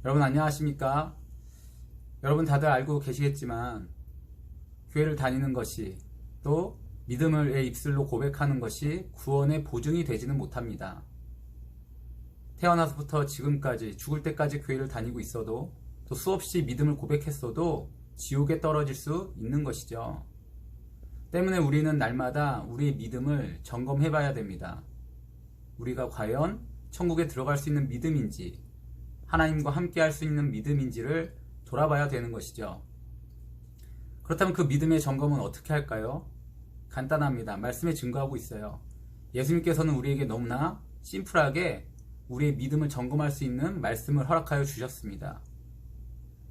여러분 안녕하십니까? 여러분 다들 알고 계시겠지만 교회를 다니는 것이 또 믿음을 입술로 고백하는 것이 구원의 보증이 되지는 못합니다. 태어나서부터 지금까지 죽을 때까지 교회를 다니고 있어도 또 수없이 믿음을 고백했어도 지옥에 떨어질 수 있는 것이죠. 때문에 우리는 날마다 우리의 믿음을 점검해 봐야 됩니다. 우리가 과연 천국에 들어갈 수 있는 믿음인지 하나님과 함께 할 수 있는 믿음인지를 돌아봐야 되는 것이죠. 그렇다면 그 믿음의 점검은 어떻게 할까요? 간단합니다. 말씀에 증거하고 있어요. 예수님께서는 우리에게 너무나 심플하게 우리의 믿음을 점검할 수 있는 말씀을 허락하여 주셨습니다.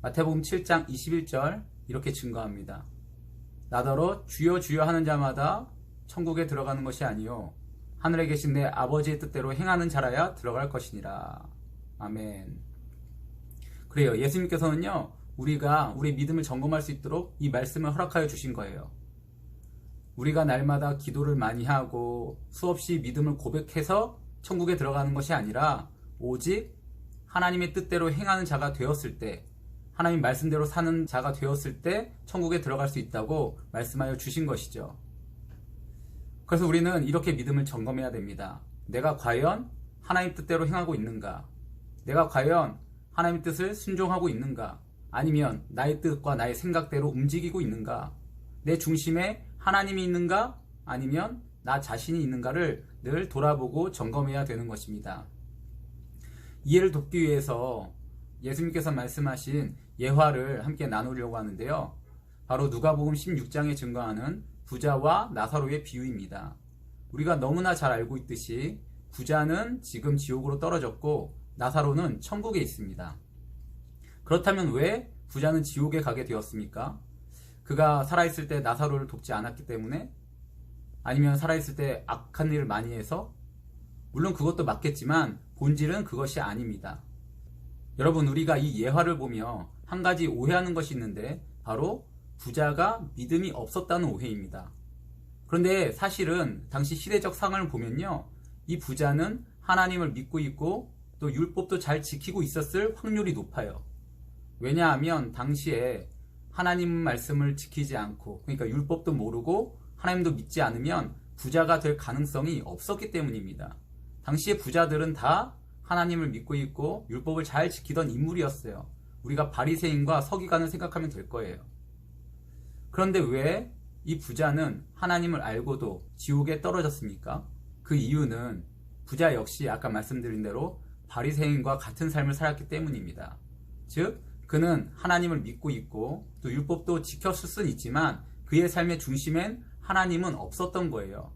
마태복음 7장 21절 이렇게 증거합니다. 나더러 주여 주여 하는 자마다 천국에 들어가는 것이 아니요 하늘에 계신 내 아버지의 뜻대로 행하는 자라야 들어갈 것이니라. 아멘. 그래요. 예수님께서는요, 우리가 우리 믿음을 점검할 수 있도록 이 말씀을 허락하여 주신 거예요. 우리가 날마다 기도를 많이 하고 수없이 믿음을 고백해서 천국에 들어가는 것이 아니라 오직 하나님의 뜻대로 행하는 자가 되었을 때, 하나님 말씀대로 사는 자가 되었을 때 천국에 들어갈 수 있다고 말씀하여 주신 것이죠. 그래서 우리는 이렇게 믿음을 점검해야 됩니다. 내가 과연 하나님 뜻대로 행하고 있는가? 내가 과연 하나님 뜻을 순종하고 있는가? 아니면 나의 뜻과 나의 생각대로 움직이고 있는가? 내 중심에 하나님이 있는가? 아니면 나 자신이 있는가를 늘 돌아보고 점검해야 되는 것입니다. 이해를 돕기 위해서 예수님께서 말씀하신 예화를 함께 나누려고 하는데요. 바로 누가복음 16장에 증거하는 부자와 나사로의 비유입니다. 우리가 너무나 잘 알고 있듯이 부자는 지금 지옥으로 떨어졌고 나사로는 천국에 있습니다. 그렇다면 왜 부자는 지옥에 가게 되었습니까? 그가 살아있을 때 나사로를 돕지 않았기 때문에? 아니면 살아있을 때 악한 일을 많이 해서? 물론 그것도 맞겠지만 본질은 그것이 아닙니다. 여러분, 우리가 이 예화를 보며 한 가지 오해하는 것이 있는데 바로 부자가 믿음이 없었다는 오해입니다. 그런데 사실은 당시 시대적 상황을 보면요, 이 부자는 하나님을 믿고 있고 또 율법도 잘 지키고 있었을 확률이 높아요. 왜냐하면 당시에 하나님 말씀을 지키지 않고, 그러니까 율법도 모르고 하나님도 믿지 않으면 부자가 될 가능성이 없었기 때문입니다. 당시의 부자들은 다 하나님을 믿고 있고 율법을 잘 지키던 인물이었어요. 우리가 바리새인과 서기관을 생각하면 될 거예요. 그런데 왜 이 부자는 하나님을 알고도 지옥에 떨어졌습니까? 그 이유는 부자 역시 아까 말씀드린 대로 바리새인과 같은 삶을 살았기 때문입니다. 즉, 그는 하나님을 믿고 있고 또 율법도 지켰을 수는 있지만 그의 삶의 중심엔 하나님은 없었던 거예요.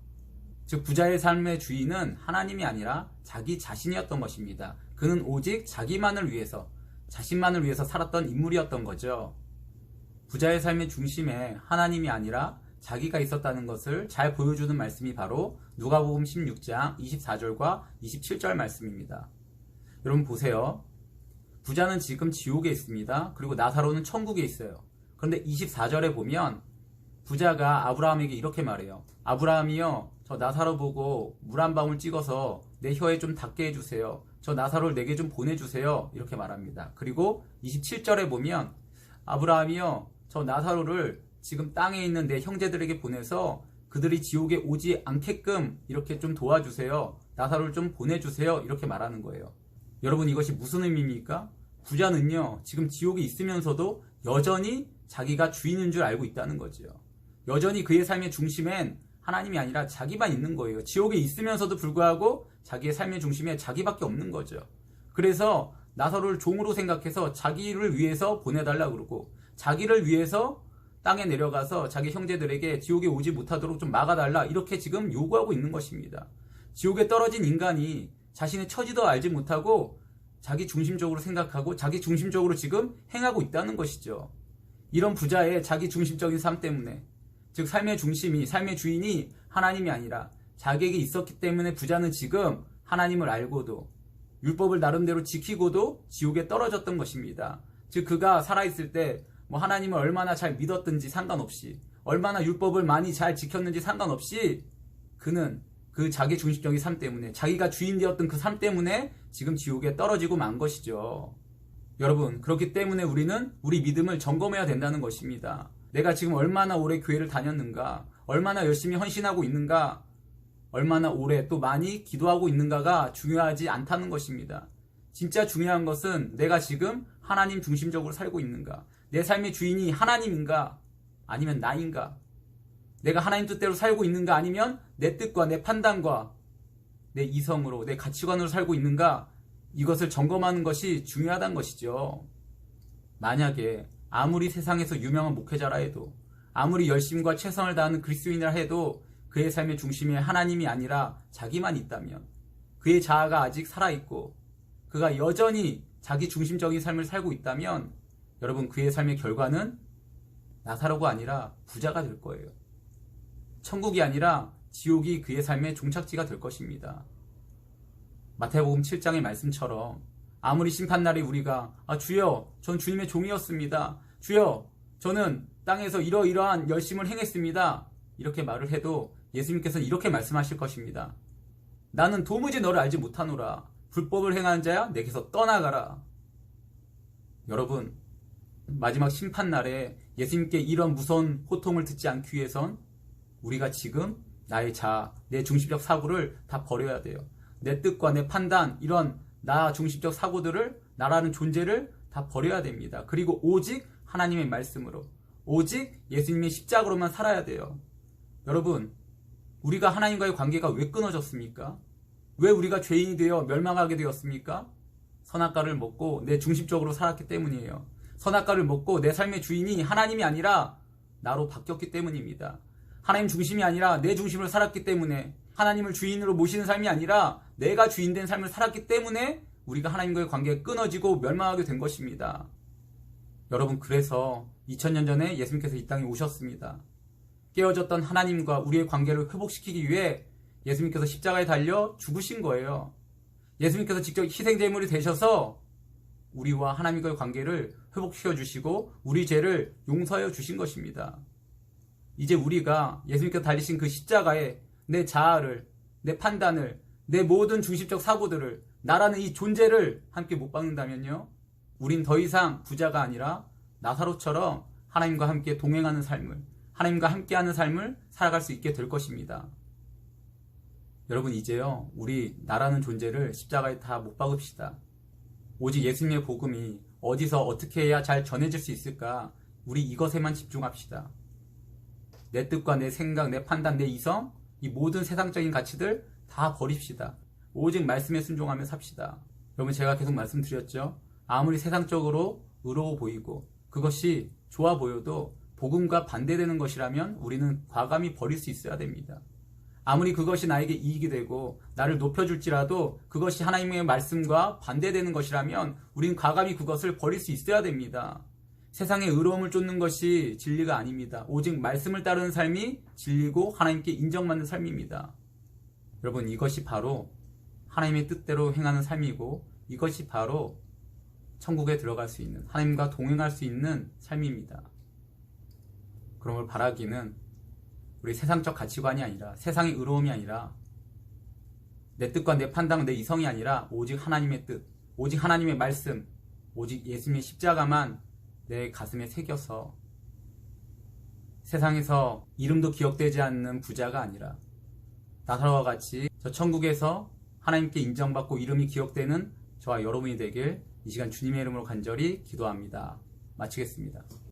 즉, 부자의 삶의 주인은 하나님이 아니라 자기 자신이었던 것입니다. 그는 오직 자기만을 위해서, 자신만을 위해서 살았던 인물이었던 거죠. 부자의 삶의 중심에 하나님이 아니라 자기가 있었다는 것을 잘 보여주는 말씀이 바로 누가복음 16장 24절과 27절 말씀입니다. 여러분 보세요. 부자는 지금 지옥에 있습니다. 그리고 나사로는 천국에 있어요. 그런데 24절에 보면 부자가 아브라함에게 이렇게 말해요. 아브라함이요, 저 나사로 보고 물 한 방울 찍어서 내 혀에 좀 닿게 해주세요. 저 나사로를 내게 좀 보내주세요. 이렇게 말합니다. 그리고 27절에 보면 아브라함이요, 저 나사로를 지금 땅에 있는 내 형제들에게 보내서 그들이 지옥에 오지 않게끔 이렇게 좀 도와주세요. 나사로를 좀 보내주세요. 이렇게 말하는 거예요. 여러분, 이것이 무슨 의미입니까? 부자는요, 지금 지옥에 있으면서도 여전히 자기가 주인인 줄 알고 있다는 거죠. 여전히 그의 삶의 중심엔 하나님이 아니라 자기만 있는 거예요. 지옥에 있으면서도 불구하고 자기의 삶의 중심에 자기밖에 없는 거죠. 그래서 나사로를 종으로 생각해서 자기를 위해서 보내달라고 그러고, 자기를 위해서 땅에 내려가서 자기 형제들에게 지옥에 오지 못하도록 좀 막아달라, 이렇게 지금 요구하고 있는 것입니다. 지옥에 떨어진 인간이 자신의 처지도 알지 못하고 자기 중심적으로 생각하고 자기 중심적으로 지금 행하고 있다는 것이죠. 이런 부자의 자기 중심적인 삶 때문에, 즉 삶의 중심이, 삶의 주인이 하나님이 아니라 자기에게 있었기 때문에 부자는 지금 하나님을 알고도 율법을 나름대로 지키고도 지옥에 떨어졌던 것입니다. 즉 그가 살아있을 때 하나님을 얼마나 잘 믿었든지 상관없이, 얼마나 율법을 많이 잘 지켰는지 상관없이 그는 그 자기 중심적인 삶 때문에, 자기가 주인 되었던 그 삶 때문에 지금 지옥에 떨어지고 만 것이죠. 여러분, 그렇기 때문에 우리는 우리 믿음을 점검해야 된다는 것입니다. 내가 지금 얼마나 오래 교회를 다녔는가, 얼마나 열심히 헌신하고 있는가, 얼마나 오래 또 많이 기도하고 있는가가 중요하지 않다는 것입니다. 진짜 중요한 것은 내가 지금 하나님 중심적으로 살고 있는가, 내 삶의 주인이 하나님인가 아니면 나인가, 내가 하나님 뜻대로 살고 있는가 아니면 내 뜻과 내 판단과 내 이성으로, 내 가치관으로 살고 있는가, 이것을 점검하는 것이 중요하다는 것이죠. 만약에 아무리 세상에서 유명한 목회자라 해도, 아무리 열심과 최선을 다하는 그리스도인이라 해도 그의 삶의 중심에 하나님이 아니라 자기만 있다면, 그의 자아가 아직 살아있고 그가 여전히 자기 중심적인 삶을 살고 있다면, 여러분, 그의 삶의 결과는 나사로가 아니라 부자가 될 거예요. 천국이 아니라 지옥이 그의 삶의 종착지가 될 것입니다. 마태복음 7장의 말씀처럼 아무리 심판날에 우리가 주여, 전 주님의 종이었습니다, 주여, 저는 땅에서 이러이러한 열심을 행했습니다, 이렇게 말을 해도 예수님께서는 이렇게 말씀하실 것입니다. 나는 도무지 너를 알지 못하노라. 불법을 행하는 자야, 내게서 떠나가라. 여러분, 마지막 심판날에 예수님께 이런 무서운 호통을 듣지 않기 위해선 우리가 지금 나의 자아, 내 중심적 사고를 다 버려야 돼요. 내 뜻과 내 판단, 이런 나 중심적 사고들을, 나라는 존재를 다 버려야 됩니다. 그리고 오직 하나님의 말씀으로, 오직 예수님의 십자가로만 살아야 돼요. 여러분, 우리가 하나님과의 관계가 왜 끊어졌습니까? 왜 우리가 죄인이 되어 멸망하게 되었습니까? 선악과를 먹고 내 중심적으로 살았기 때문이에요. 선악과를 먹고 내 삶의 주인이 하나님이 아니라 나로 바뀌었기 때문입니다. 하나님 중심이 아니라 내 중심으로 살았기 때문에, 하나님을 주인으로 모시는 삶이 아니라 내가 주인된 삶을 살았기 때문에 우리가 하나님과의 관계가 끊어지고 멸망하게 된 것입니다. 여러분, 그래서 2000년 전에 예수님께서 이 땅에 오셨습니다. 깨어졌던 하나님과 우리의 관계를 회복시키기 위해 예수님께서 십자가에 달려 죽으신 거예요. 예수님께서 직접 희생제물이 되셔서 우리와 하나님과의 관계를 회복시켜 주시고 우리 죄를 용서하여 주신 것입니다. 이제 우리가 예수님께서 달리신 그 십자가에 내 자아를, 내 판단을, 내 모든 중심적 사고들을, 나라는 이 존재를 함께 못 박는다면요, 우린 더 이상 부자가 아니라 나사로처럼 하나님과 함께 동행하는 삶을, 하나님과 함께하는 삶을 살아갈 수 있게 될 것입니다. 여러분, 이제요, 우리 나라는 존재를 십자가에 다 못 박읍시다. 오직 예수님의 복음이 어디서 어떻게 해야 잘 전해질 수 있을까, 우리 이것에만 집중합시다. 내 뜻과 내 생각, 내 판단, 내 이성, 이 모든 세상적인 가치들 다 버립시다. 오직 말씀에 순종하며 삽시다. 여러분, 제가 계속 말씀드렸죠. 아무리 세상적으로 의로워 보이고 그것이 좋아 보여도 복음과 반대되는 것이라면 우리는 과감히 버릴 수 있어야 됩니다. 아무리 그것이 나에게 이익이 되고 나를 높여줄지라도 그것이 하나님의 말씀과 반대되는 것이라면 우리는 과감히 그것을 버릴 수 있어야 됩니다. 세상의 의로움을 쫓는 것이 진리가 아닙니다. 오직 말씀을 따르는 삶이 진리고 하나님께 인정받는 삶입니다. 여러분, 이것이 바로 하나님의 뜻대로 행하는 삶이고, 이것이 바로 천국에 들어갈 수 있는, 하나님과 동행할 수 있는 삶입니다. 그런 걸 바라기는 우리 세상적 가치관이 아니라, 세상의 의로움이 아니라, 내 뜻과 내 판단, 내 이성이 아니라 오직 하나님의 뜻, 오직 하나님의 말씀, 오직 예수님의 십자가만 내 가슴에 새겨서 세상에서 이름도 기억되지 않는 부자가 아니라 나사로와 같이 저 천국에서 하나님께 인정받고 이름이 기억되는 저와 여러분이 되길 이 시간 주님의 이름으로 간절히 기도합니다. 마치겠습니다.